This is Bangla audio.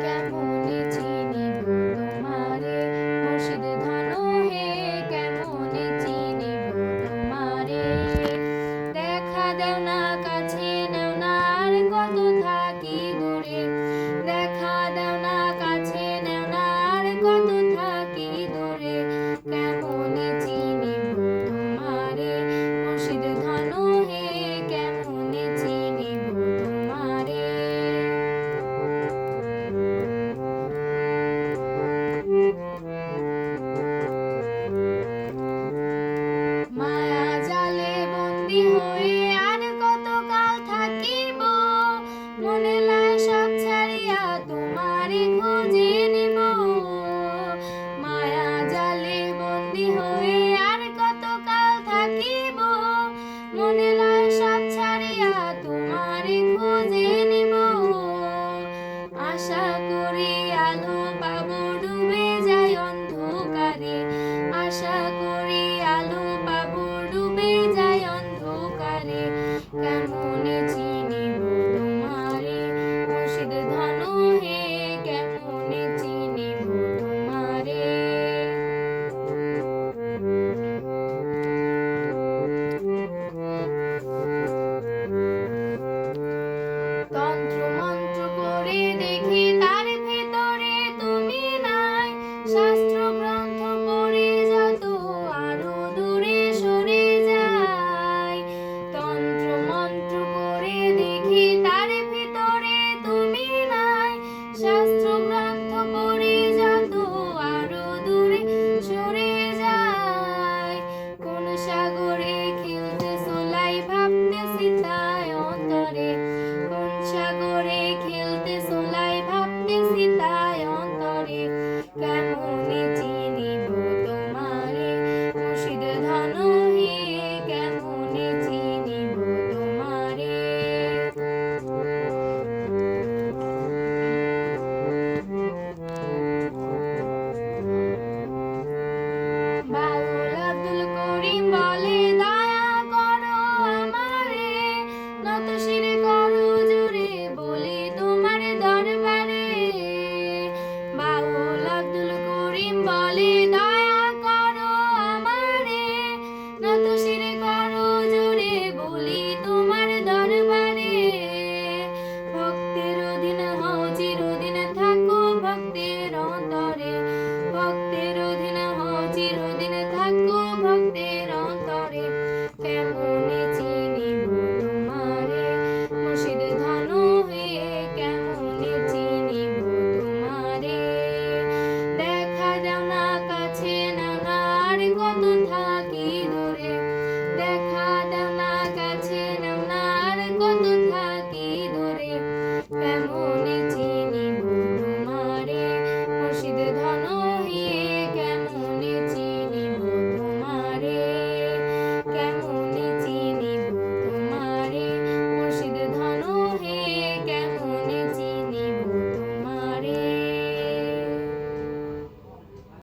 কেমনে চিনিব তোমারে মুর্শিদ ধন হে, কেমনে চিনিব তোমারে। দেখা দেও না কাছে নেও না আর কত থাকি দূরে, দেখা দেও না কাছে নেও না আর কত থাকি দূরে। কেমনে চিনিব তোমারে মুর্শিদ ধন হে, কেমনে চিনিব তোমারে। মায়া জালে বন্দি হয়ে আর কত কাল থাকিব, মনে লয় সব ছাড়িয়া তোমারে খুঁজে নিব। মায়া জালে বন্দি হয়ে আর কত কাল থাকিব, মনে লয় সব ছাড়িয়া তোমারে খুঁজে নিব। আশা করি আলো পাবো ডুবে যায় অন্ধকারে, আশা করি আলো পাবো ডুবে যায় অন্ধকারে। কেমনে চিনিব তোমারে মুর্শিদ ধন হে, কেমনে চিনিব তোমারে। তন্ত্র মন্ত্র করে দেখি তার ভিতরে তুমি নাই, শাস্ত্র গ্রন্থ পড়ে যত আরো দূরে সরে যায়। তন্ত্র মন্ত্র করে দেখি তার ভিতরে তুমি নাই, শাস্ত্র গ্রন্থ পড়ে যত আরো দূরে সরে যায়। কোন সাগরে খেলতে সোলাই ভাবতেছি তাই অন্তরে, কোন সাগরে খেলতে সোলাই ভাবতেছি তাই অন্তরে। কেমনে চিনিব তোমারে মুর্শিদ ধন হে, কেমনে চিনিব তোমারে। বাউল আব্দুল করিম বলে দয়া করো আমারে, নত শিরে করো জুড়ে বলি তোমার দরবারে। বাউল আব্দুল করিম বলে দয়া করো আমারে, নত শিরে করো জুড়ে বলি তোমার দরবারে। ভক্তের অধীন হও চিরদিন থাকো ভক্তের অন্তরে, ভক্তের অধীন হও চিরদিন থাকো ভক্তের অন্তরে। কেমনে চিনিব তোমারে মুর্শিদ ধন হে, কেমনে চিনিব তোমারে। দেখা দেও না কাছে নেও না আর কত থাকি দূরে, দেখা দেও না কাছে নেও না আর কত থাকি দূরে। কেমন